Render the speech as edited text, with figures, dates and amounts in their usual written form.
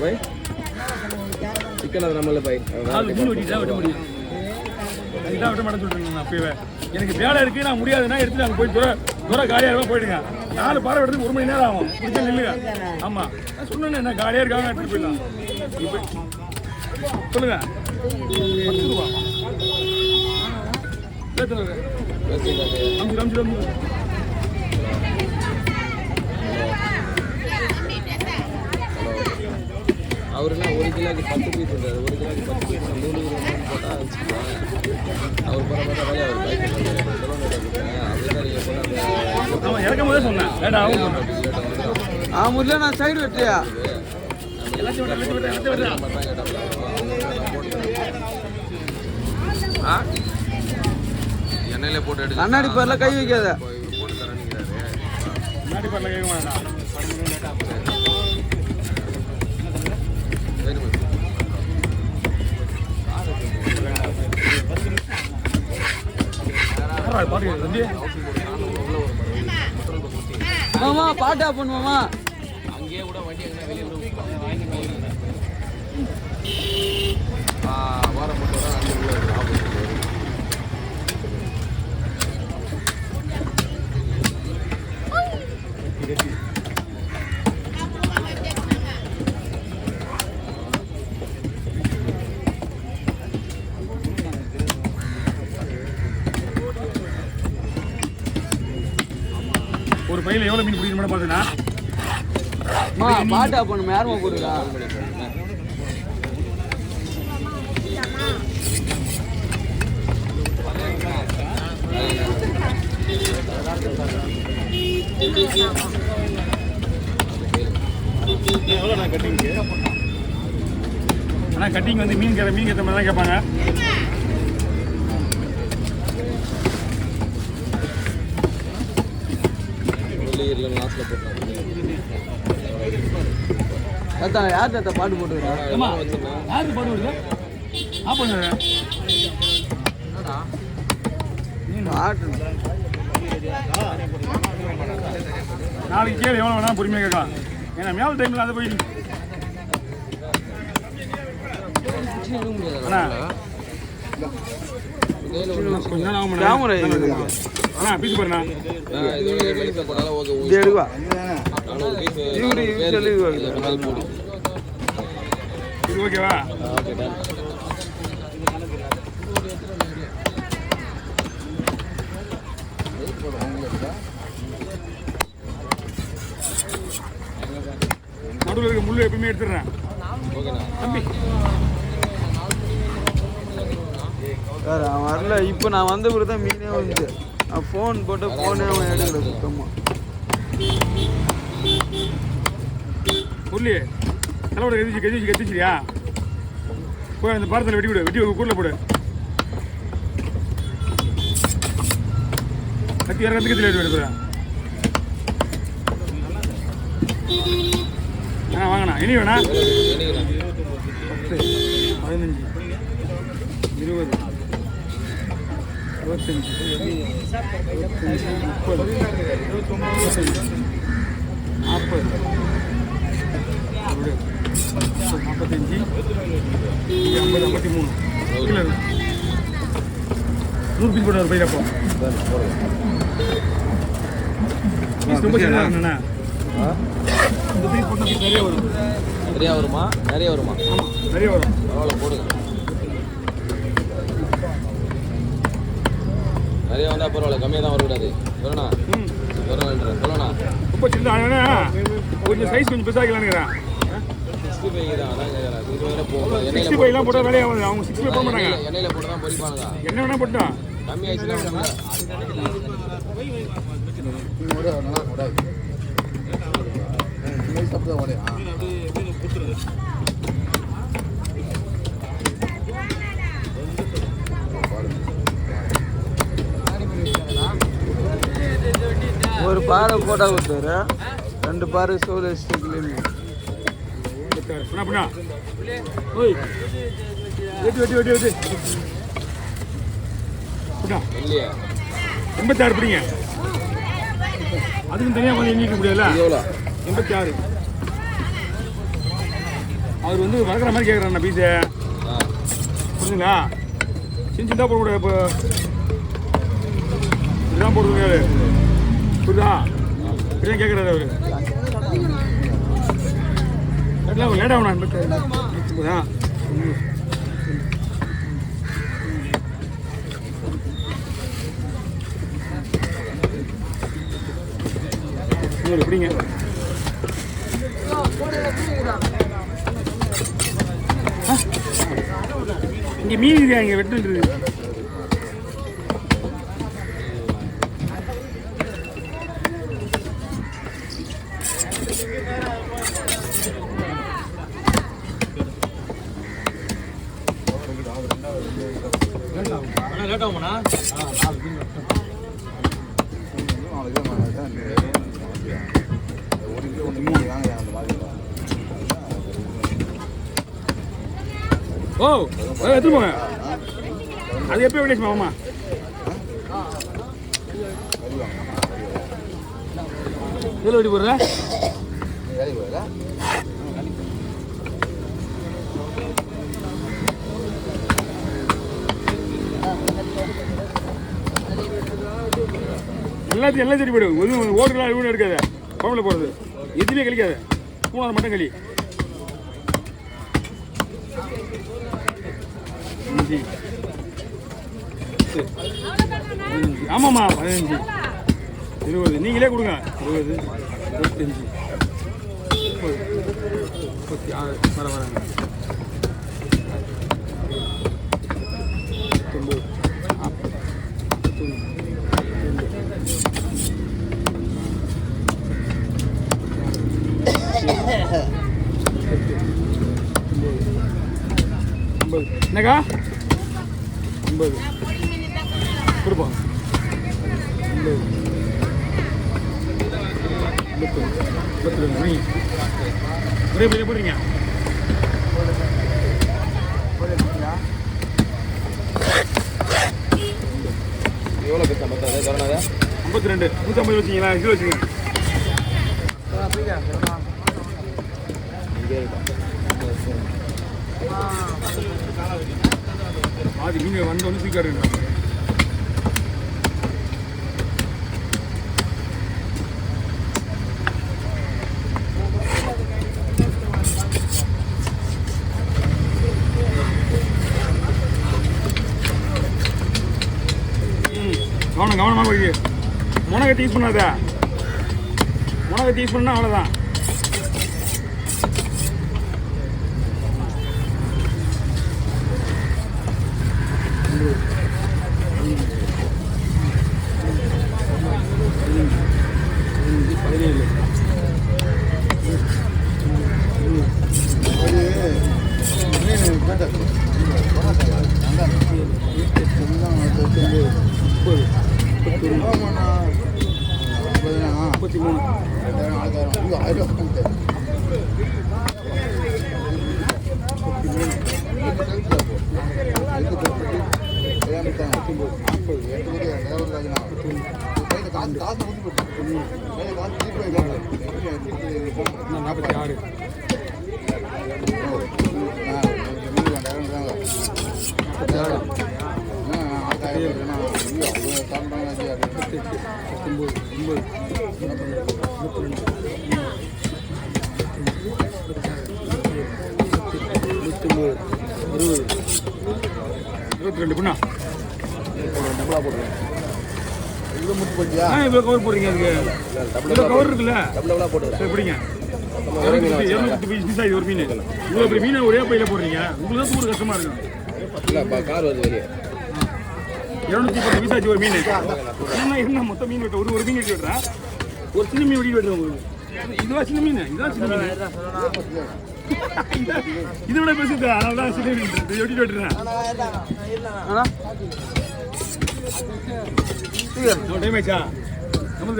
भाई चिकन அது நம்மள भाई மீன் வெட்டிட்டா வெட்ட முடியும் இதான் வெட்ட மாட்டேன்னு சொல்றேன் அப்பவே எனக்கு வேலை இருக்கு நான் முடியாதுன்னா எடுத்துட்டு அங்க போய் தூர காலியாக போயிடுங்க 4 பாறை எடுத்து 1 மணி நேரம் ஆகும் பிடிச்ச நில்லுங்க ஆமா நான் சொன்னேன் என்ன காலியாக இருக்காங்க எடுத்துட்டு போயிடலாம் சொல்லுங்க 10 ரூபா அவருனா 1 கிலோக்கு 10 பீஸ் சொல்றாரு 1 கிலோக்கு 10 பீஸ் 3 கிலோ போட்டா அவர் பரவாயில்ல வேலையா அவர் பைக் ஆமா இறக்கும் போதே சொன்னேன் லேட் ஆகும் முல்ல நான் சைடு வெட்டியா எண்ணெயில போட்டு எடுத்து கண்ணாடி பேர்ல கை வைக்காத போட்டு தரேன்ங்கறாரு கண்ணாடி பேர்ல கை வைக்க மாட்டேன் மாமா பாட்டா பண்ணுவோமா அங்கேயே கூட வண்டி எங்க வெளிய விட வாரம் போட்டு தான் அங்க உள்ள ஒரு பையில எவ்வளவு மீன் பிடிக்கணும் பாத்தீங்கன்னா பாட்டா பண்ணும் யாருமா போடுறா ஆனா கட்டிங் வந்து மீன் கேத்த மாதிரி தான் கேட்பாங்க யார் தாத்தா பாட்டு போட்டுக்கிறா யாருக்கு பாட்டு வருது பாட்டு நாளைக்கு கேள்வி எவ்வளோ வேணா பொறுமையாக கேட்கலாம் ஏன்னா மேல் டைமில் அதை போய் அண்ணா கொஞ்சம் நேரம் ஆகும் அண்ணா பீஸ் பாருண்ணா இது எடுவா இது ஓகேவா நடுவில் இருக்க முள்ளு எப்பவுமே எடுத்துடுறேன் தம்பி சார் அவன் வரல இப்போ நான் வந்த பிறகு தான் மீனே வந்து அவன் ஃபோன் போட்டு ஃபோனே அவன் எடுக்கல சுத்தமாக முள்ளி தலைவோட கெதிச்சிரியா போய் அந்த பாரத்தில் வெட்டி விடு வெட்டி கூரில் போடு கத்தி வேறு கத்தியில் எடுத்து எடுப்புறேன் வாங்கண்ணா இனி வேணா 10 15 20 25 30 45 100 பீஸ் போட்டு ஒரு பையில போ ரொம்ப சின்னண்ணா இந்த பீஸ் போட்டு நிறைய வரும் நிறைய வருமா ஆமாம் நிறைய வரும் பரவாயில்ல போடுங்க நிறைய வந்தால் பரவாயில்ல கம்மியாக தான் வரக்கூடாது சொல்லணா சொல்லணா ரொம்ப சின்ன கொஞ்சம் சைஸ் கொஞ்சம் பெருசாகலான்னுங்கிறேன் 65 தான் அதான் கேட்குறேன் 65 போட்டால் வேலையாகாது அவங்க 65 போட மாட்டாங்க எண்ணெயில் போட்டு தான் பொரிப்பானுங்க என்ன வேணா போட்டா கம்மி ஆயிடுச்சுன்னா ஒரு பாறை போட்டா கொடுத்தாரு 2 பாறை சோல் வச்சுட்டு வெட்டி 86 பிடிங்க அதுக்கும் தனியாக கொஞ்சம் எண்ணிக்க முடியாதுல்ல. எவ்வளோ? 86. அவர் வந்து வளர்க்குற மாதிரி கேட்குறாண்ணா பீஸு. புரிஞ்சுங்களா? சின்ன போடக்கூடாது. இப்போ இதுதான் போடுறது. புரியுதா? இப்படிதான் கேட்குறாரு அவர். லேட் ஆகணும். எப்படிங்க இங்கே மீன் இருக்கா? இங்கே வெட்டுன்றது லேட் ஆகுமாண்ணா? ஓ எடுத்து போங்க. அது எப்போ விளையாச்சு மாமா? எவ்வளோ வெட்டி போடுற? எல்லாம் சரி போயிடும். எதுவும் ஓடுலாம் எதுவும் எடுக்காது. குழம்புல போகிறது எதுவுமே கழிக்காது. பூனை மட்டும் களி. ஆமாம்மா 15 20 நீங்களே கொடுங்க. 20 25 36 வராங்க. 50 என்னக்கா 50 கொடுப்போம். 52 ஒரே பெரிய போடுறீங்க. எவ்வளோ பேச பார்த்தா 52 150 வச்சிங்களா? இது வச்சுங்க. பாதி மீன் வந்தோன்னு சீக்கிரம் இருக்கு. கவனமாக போய் முனகத்தை யூஸ் பண்ணாத. முனகத்தை யூஸ் பண்ணால் அவ்வளோதான். கவர் போடுறீங்க. அதுக்கு கவர் இருக்குல்ல, எப்படிங்க 200 பீஸ் ஆகி ஒரு மீன். இவ்வளோ பெரிய மீனை ஒரே பையில போடுறீங்க. உங்களுக்கு தான் தூரம் கஷ்டமா இருக்கும். 210 பீஸ் ஆச்சு ஒரு மீன். என்ன மொத்தம் மீன் வெட்ட ஒரு மீன் வெட்டி வெட்டுறேன். ஒரு சின்ன மீன் வெட்டி வெட்டுறேன் உங்களுக்கு. இதுவா சின்ன மீன்? இதான் சின்ன மீன். இதை விட பேசுது. அதனால தான் சின்ன மீன் வெட்டி வெட்டுறேன். டைம் ஆச்சா? நம்ம